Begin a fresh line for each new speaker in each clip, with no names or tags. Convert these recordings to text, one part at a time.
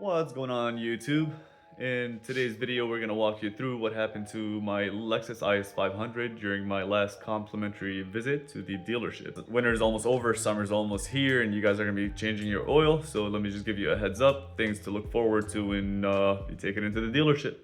What's going on YouTube? In today's video, we're going to walk you through what happened to my Lexus IS500 during my last complimentary visit to the dealership. Winter's almost over, summer's almost here, and you guys are going to be changing your oil, so let me just give you a heads up, things to look forward to when you take it into the dealership.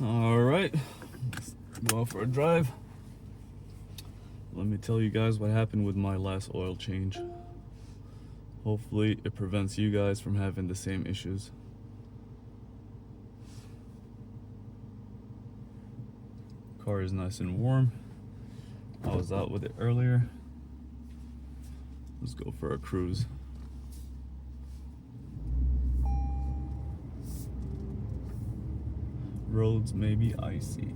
All right, let's go out for a drive. Let me tell you guys what happened with my last oil change. Hopefully it prevents you guys from having the same issues. Car is nice and warm. I was out with it earlier. Let's go for a cruise. Roads may be icy.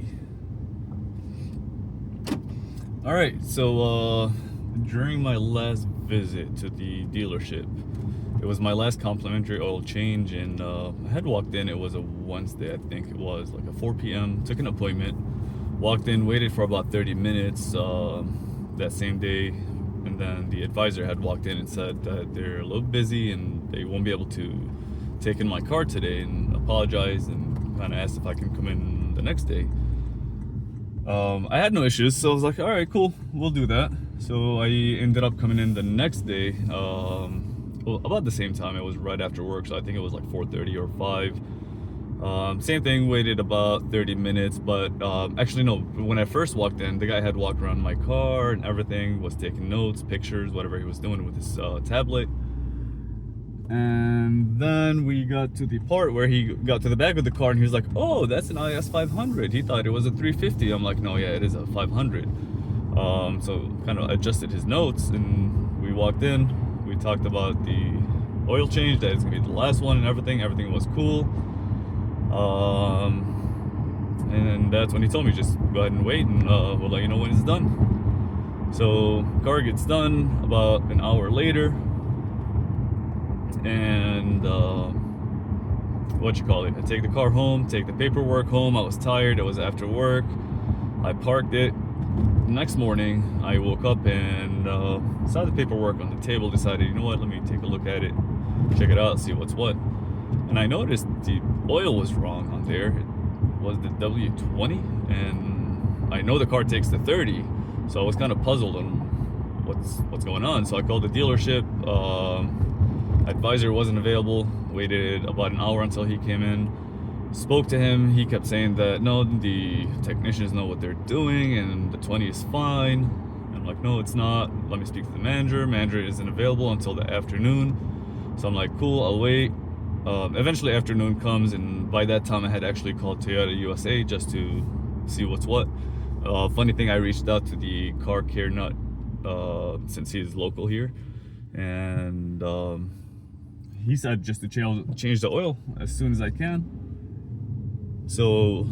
All right, so during my last visit to the dealership, it was my last complimentary oil change, and I had walked in. It was a Wednesday, I think it was, like a 4 p.m. Took an appointment, walked in, waited for about 30 minutes that same day, and then the advisor had walked in and said that they're a little busy and they won't be able to take in my car today, and apologized and kind of asked if I can come in the next day. I had no issues, so I was like, all right, cool, we'll do that. So I ended up coming in the next day, well, about the same time. It was right after work, so I think it was like 4:30 or 5. Same thing, waited about 30 minutes, but actually no, when I first walked in, the guy had walked around my car and everything, was taking notes, pictures, whatever he was doing with his tablet. And then we got to the part where he got to the back of the car and he was like, oh, that's an IS500. He thought it was a 350. I'm like, no, yeah, it is a 500. So kind of adjusted his notes, and we walked in. We talked about the oil change, that it's gonna be the last one and everything. Everything was cool. And that's when he told me, just go ahead and wait, and we'll let you know when it's done. So car gets done about an hour later. And I take the car home, take the paperwork home. I was tired, it was after work. I parked it. Next morning I woke up and saw the paperwork on the table, decided, you know what, let me take a look at it, check it out, see what's what. And I noticed the oil was wrong on there. It was the W20, and I know the car takes the 30, so I was kind of puzzled on what's going on. So I called the dealership. Advisor wasn't available, waited about an hour until he came in, spoke to him. He kept saying that no, the technicians know what they're doing and the 20 is fine. And I'm like, no, it's not, let me speak to the manager. Manager isn't available until the afternoon. So I'm like, cool, I'll wait. Eventually afternoon comes, and by that time I had actually called Toyota USA just to see what's what. Funny thing, I reached out to the car care nut since he's local here, and he said just to change the oil as soon as I can. So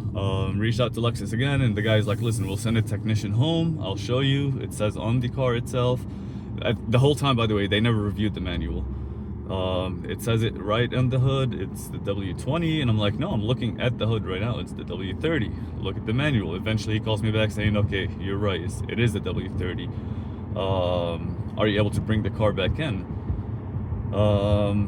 reached out to Lexus again, and the guy's like, listen, we'll send a technician home, I'll show you. It says on the car itself. The whole time, by the way, they never reviewed the manual. It says it right on the hood, it's the W20, and I'm like, no, I'm looking at the hood right now, it's the W30. Look at the manual. Eventually he calls me back saying, okay, you're right, it is the W30. Are you able to bring the car back in?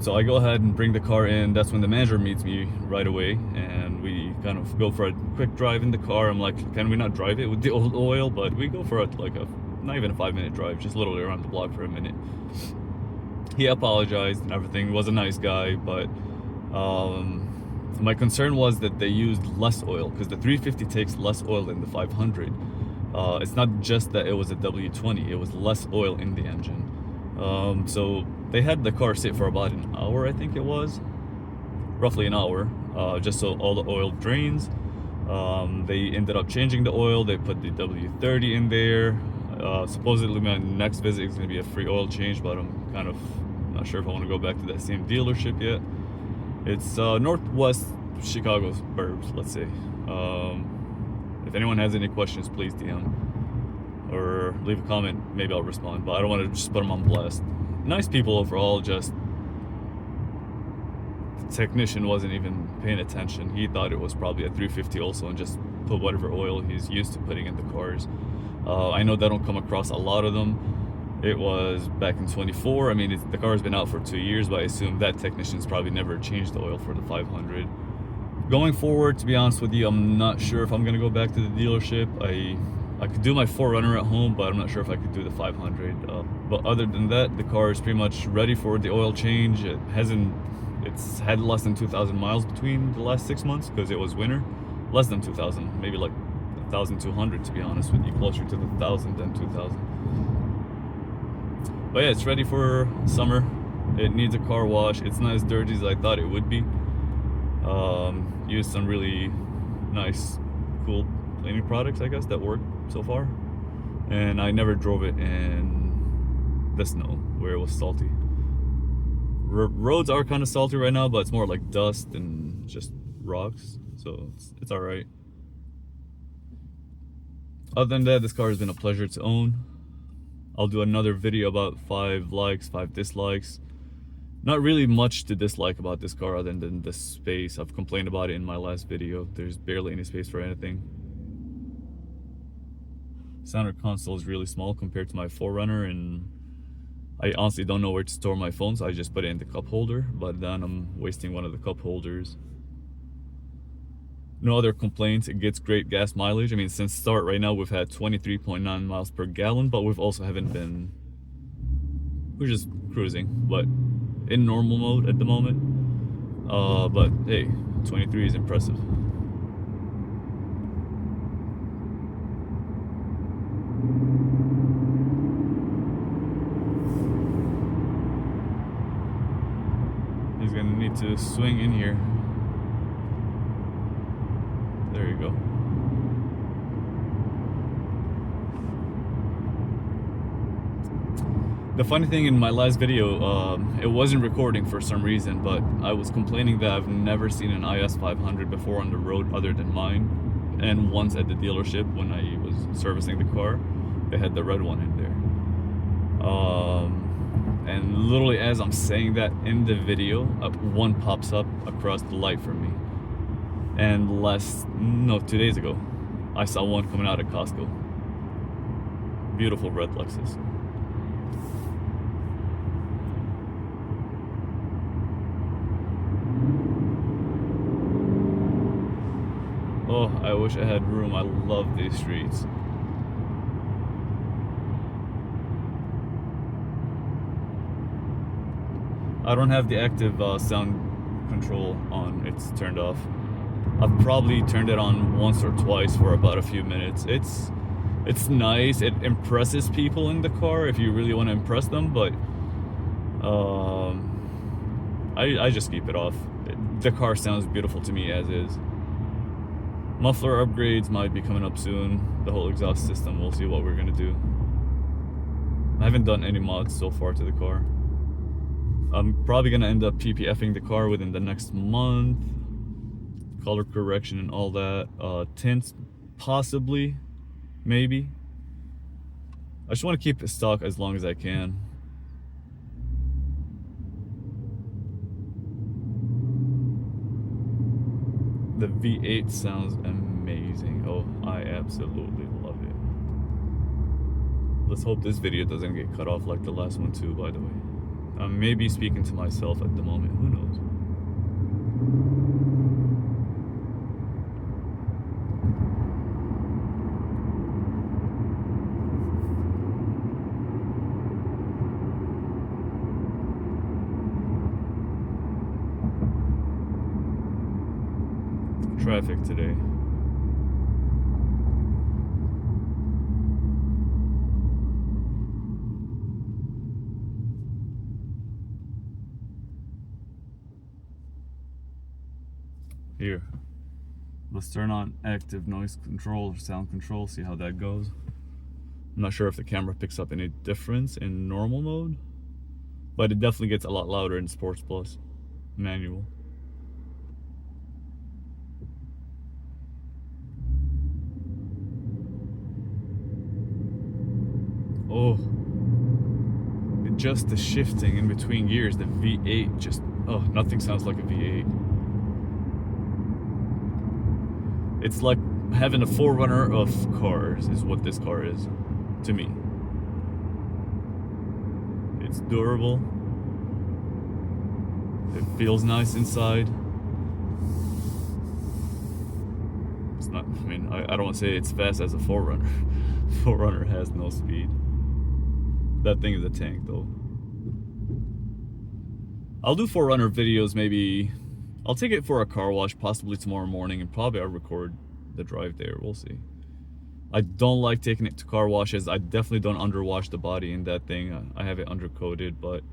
So I go ahead and bring the car in. That's when the manager meets me right away, and we kind of go for a quick drive in the car. I'm like, can we not drive it with the old oil? But we go for not even a 5-minute drive, just literally around the block for a minute. He apologized and everything, was a nice guy, but My concern was that they used less oil, because the 350 takes less oil than the 500. It's not just that it was a W20, it was less oil in the engine. So they had the car sit for about an hour, I think it was, roughly an hour, just so all the oil drains. They ended up changing the oil. They put the W30 in there. Supposedly my next visit is going to be a free oil change, but I'm kind of not sure if I want to go back to that same dealership yet. It's northwest Chicago burbs, let's say. If anyone has any questions, please DM or leave a comment. Maybe I'll respond, but I don't want to just put them on blast. Nice people overall, just the technician wasn't even paying attention. He thought it was probably a 350 also, and just put whatever oil he's used to putting in the cars. I know that don't come across a lot of them. It was back in 24. I mean, the car's been out for 2 years, but I assume that technician's probably never changed the oil for the 500. Going forward, to be honest with you, I'm not sure if I'm gonna go back to the dealership. I could do my 4Runner at home, but I'm not sure if I could do the 500. But other than that, the car is pretty much ready for the oil change. It's had less than 2,000 miles between the last 6 months because it was winter. Less than 2,000, maybe like 1,200 to be honest with you, closer to the 1,000 than 2,000. But yeah, it's ready for summer. It needs a car wash. It's not as dirty as I thought it would be. Used some really nice, cool cleaning products, I guess, that work so far. And I never drove it in the snow where it was salty. Roads are kind of salty right now, but it's more like dust and just rocks, so it's all right. Other than that, this car has been a pleasure to own. I'll do another video about 5 likes, 5 dislikes. Not really much to dislike about this car other than the space. I've complained about it in my last video. There's barely any space for anything. Center console is really small compared to my 4Runner, and I honestly don't know where to store my phone, so I just put it in the cup holder, but then I'm wasting one of the cup holders. No other complaints. It gets great gas mileage. I mean, since start right now, we've had 23.9 miles per gallon, but we're just cruising, but in normal mode at the moment. But hey, 23 is impressive. He's gonna need to swing in here. There you go. The funny thing in my last video, it wasn't recording for some reason, but I was complaining that I've never seen an IS500 before on the road other than mine. And once at the dealership when I was servicing the car, they had the red one in there. And literally as I'm saying that in the video, one pops up across the light for me. And 2 days ago, I saw one coming out of Costco. Beautiful red Lexus. Oh, I wish I had room. I love these streets. I don't have the active sound control on. It's turned off. I've probably turned it on once or twice for about a few minutes. It's nice. It impresses people in the car if you really want to impress them, but I just keep it off. The car sounds beautiful to me as is. Muffler upgrades might be coming up soon. The whole exhaust system, we'll see what we're gonna do. I haven't done any mods so far to the car. I'm probably gonna end up PPFing the car within the next month. Color correction and all that. Tints, possibly, maybe. I just want to keep it stock as long as I can. The V8 sounds amazing. Oh, I absolutely love it. Let's hope this video doesn't get cut off like the last one too, by the way. I'm maybe speaking to myself at the moment, who knows? traffic today. Here, let's turn on active noise control or sound control, see how that goes. I'm not sure if the camera picks up any difference in normal mode, but it definitely gets a lot louder in Sports Plus manual. Oh, just the shifting in between gears, the V8 just, oh, nothing sounds like a V8. It's like having a forerunner of cars is what this car is, to me. It's durable. It feels nice inside. It's not, I mean, I don't want to say it's fast as a forerunner. Forerunner has no speed. That thing is a tank though. I'll do forerunner videos maybe. I'll take it for a car wash possibly tomorrow morning, and probably I'll record the drive there. We'll see. I don't like taking it to car washes. I definitely don't underwash the body in that thing. I have it undercoated, but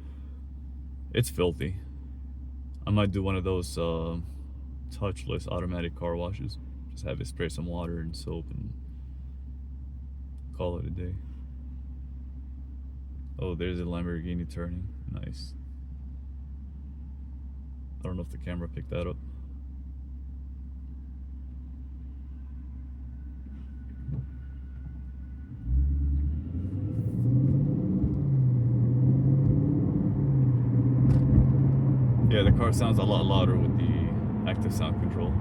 it's filthy. I might do one of those touchless automatic car washes. Just have it spray some water and soap and call it a day. Oh, there's a Lamborghini turning. Nice. I don't know if the camera picked that up. Yeah, the car sounds a lot louder with the active sound control.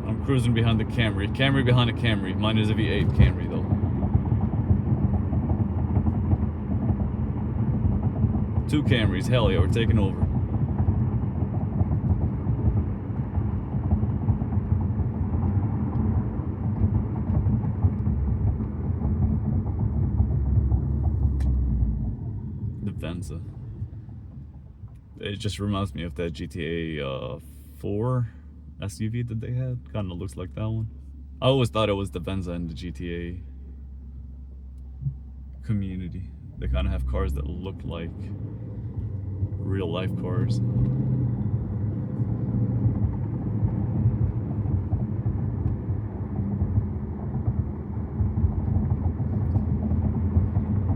I'm cruising behind the Camry. Camry behind a Camry. Mine is a V8 Camry though. 2 Camrys, hell yeah, we're taking over. The Venza. It just reminds me of that GTA 4 SUV that they had. Kind of looks like that one. I always thought it was the Venza in the GTA community. They kind of have cars that look like real life cars.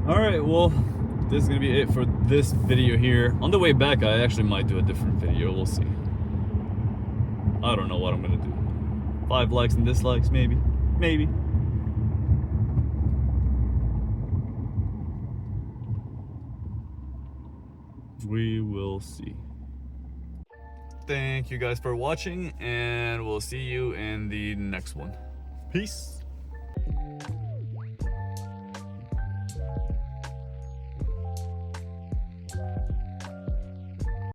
Alright, well, this is going to be it for this video here. On the way back, I actually might do a different video. We'll see. I don't know what I'm going to do. 5 likes and dislikes, maybe. Maybe. We will see. Thank you guys for watching, and we'll see you in the next one. Peace.